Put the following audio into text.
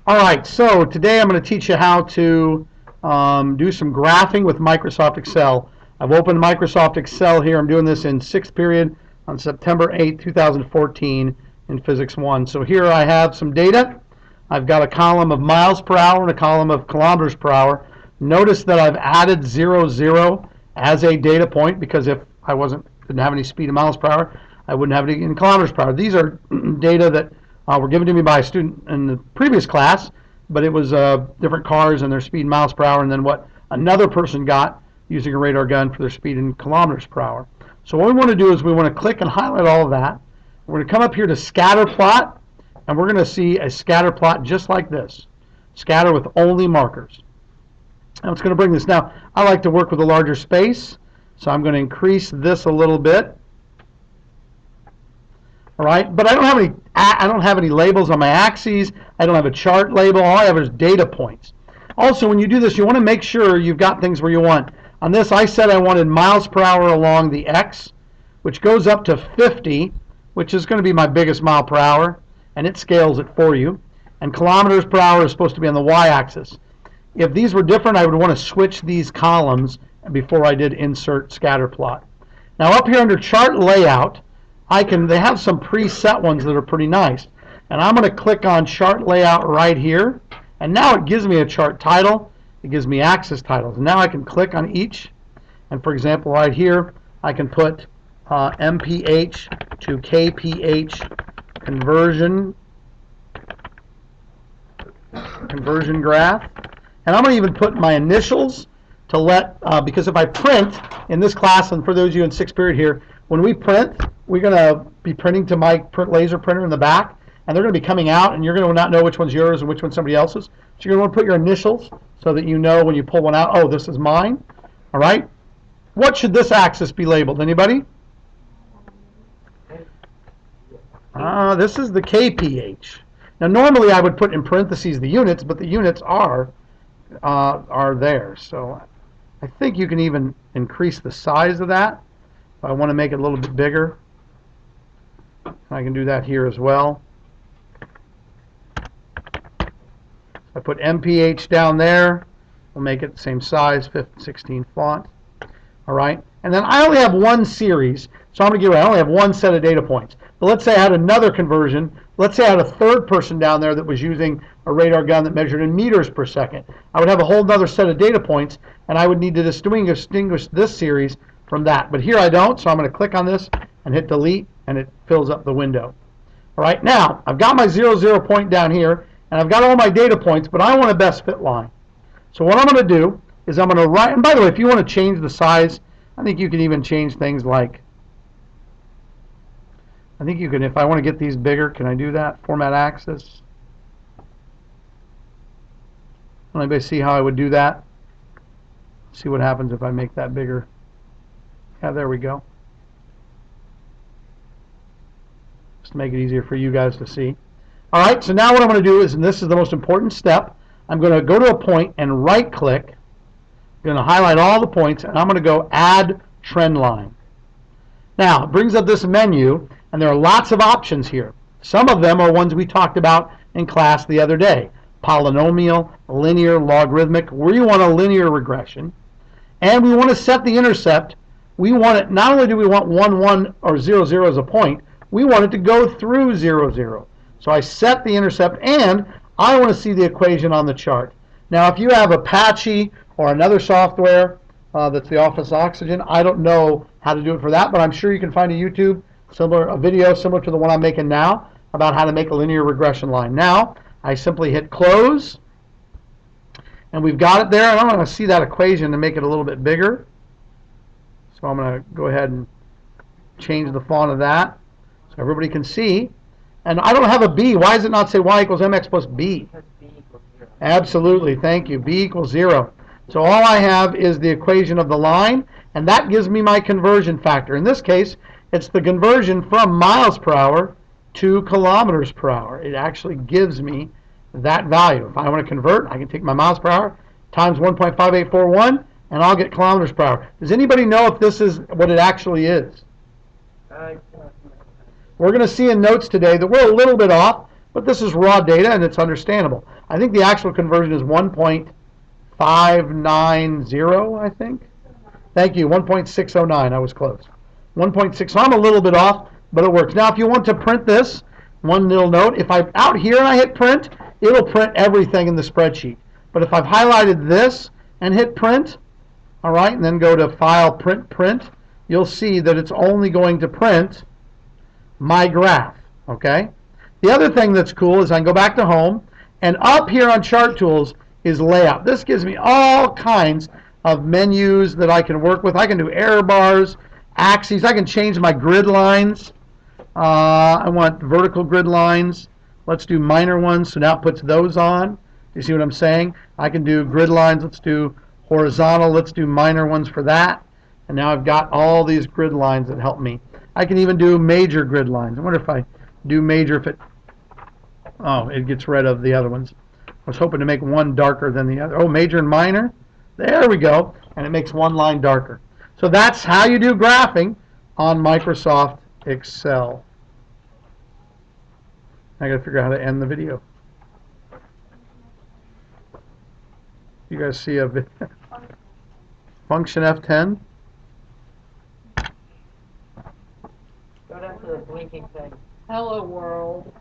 All right, so today I'm going to teach you how to do some graphing with Microsoft Excel. I've opened Microsoft Excel here. I'm doing this in 6th period on September 8, 2014 in Physics 1. So here I have some data. I've got a column of miles per hour and a column of kilometers per hour. Notice that I've added 00 as a data point because if I didn't have any speed in miles per hour, I wouldn't have any in kilometers per hour. These are data that were given to me by a student in the previous class, but it was different cars and their speed in miles per hour, and then what another person got using a radar gun for their speed in kilometers per hour. So what we want to do is we want to click and highlight all of that. We're going to come up here to scatter plot, and we're going to see a scatter plot just like this. Scatter with only markers. And it's going to bring this. Now, I like to work with a larger space, so I'm going to increase this a little bit. All right, but I don't have any labels on my axes. I don't have a chart label. All I have is data points. Also, when you do this, you want to make sure you've got things where you want. On this, I said I wanted miles per hour along the X, which goes up to 50, which is going to be my biggest mile per hour, and it scales it for you. And kilometers per hour is supposed to be on the Y-axis. If these were different, I would want to switch these columns before I did insert scatter plot. Now up here under chart layout, they have some preset ones that are pretty nice. And I'm going to click on chart layout right here. And now it gives me a chart title. It gives me axis titles. And now I can click on each. And for example, right here, I can put MPH to KPH conversion graph. And I'm going to even put my initials to because if I print in this class, and for those of you in 6th period here, when we print, we're going to be printing to my laser printer in the back, and they're going to be coming out, and you're going to not know which one's yours and which one's somebody else's. So you're going to want to put your initials so that you know when you pull one out, oh, this is mine. All right? What should this axis be labeled? Anybody? This is the KPH. Now, normally I would put in parentheses the units, but the units are there. So I think you can even increase the size of that. If I want to make it a little bit bigger, I can do that here as well. I put MPH down there. We'll make it the same size, 16 font. All right. And then I only have one series, so I'm going to get rid of it. I only have one set of data points. But let's say I had another conversion. Let's say I had a third person down there that was using a radar gun that measured in meters per second. I would have a whole other set of data points, and I would need to distinguish this series from that. But here I don't, so I'm going to click on this and hit delete, and it fills up the window. All right, now I've got my 00 point down here, and I've got all my data points, but I want a best fit line. So what I'm going to do is I'm going to write, and by the way, if you want to change the size, I think you can even change things like, I think you can, if I want to get these bigger, can I do that? Format axis. Anybody see how I would do that? See what happens if I make that bigger. Yeah, there we go. Just to make it easier for you guys to see. All right, so now what I'm going to do is, and this is the most important step, I'm going to go to a point and right-click. I'm going to highlight all the points, and I'm going to go Add Trendline. Now, it brings up this menu, and there are lots of options here. Some of them are ones we talked about in class the other day. Polynomial, linear, logarithmic. We want a linear regression. And we want to set the intercept. We want it, not only do we want 1, 1, or 0, 0 as a point, we want it to go through 0, 0. So I set the intercept, and I want to see the equation on the chart. Now, if you have Apache or another software that's the Office Oxygen, I don't know how to do it for that, but I'm sure you can find a video similar to the one I'm making now about how to make a linear regression line. Now, I simply hit close, and we've got it there, and I want to see that equation and make it a little bit bigger. So I'm going to go ahead and change the font of that so everybody can see. And I don't have a b. Why does it not say y equals mx plus b? Because b equals 0. Absolutely. Thank you. B equals 0. So all I have is the equation of the line, and that gives me my conversion factor. In this case, it's the conversion from miles per hour to kilometers per hour. It actually gives me that value. If I want to convert, I can take my miles per hour times 1.5841, and I'll get kilometers per hour. Does anybody know if this is what it actually is? We're going to see in notes today that we're a little bit off, but this is raw data and it's understandable. I think the actual conversion is 1.590, I think. Thank you, 1.609, I was close. 1.6, so I'm a little bit off, but it works. Now, if you want to print this, one little note, if I'm out here and I hit print, it'll print everything in the spreadsheet. But if I've highlighted this and hit print, all right, and then go to File, Print, you'll see that it's only going to print my graph, okay? The other thing that's cool is I can go back to Home, and up here on Chart Tools is Layout. This gives me all kinds of menus that I can work with. I can do error bars, axes. I can change my grid lines. I want vertical grid lines. Let's do minor ones, so now it puts those on. You see what I'm saying? I can do grid lines. Let's do horizontal. Let's do minor ones for that. And now I've got all these grid lines that help me. I can even do major grid lines. I wonder if I do major, if it, oh, it gets rid of the other ones. I was hoping to make one darker than the other. Oh, major and minor. There we go. And it makes one line darker. So that's how you do graphing on Microsoft Excel. I got to figure out how to end the video. You guys see a function F10? Go down to the blinking thing. Hello, world.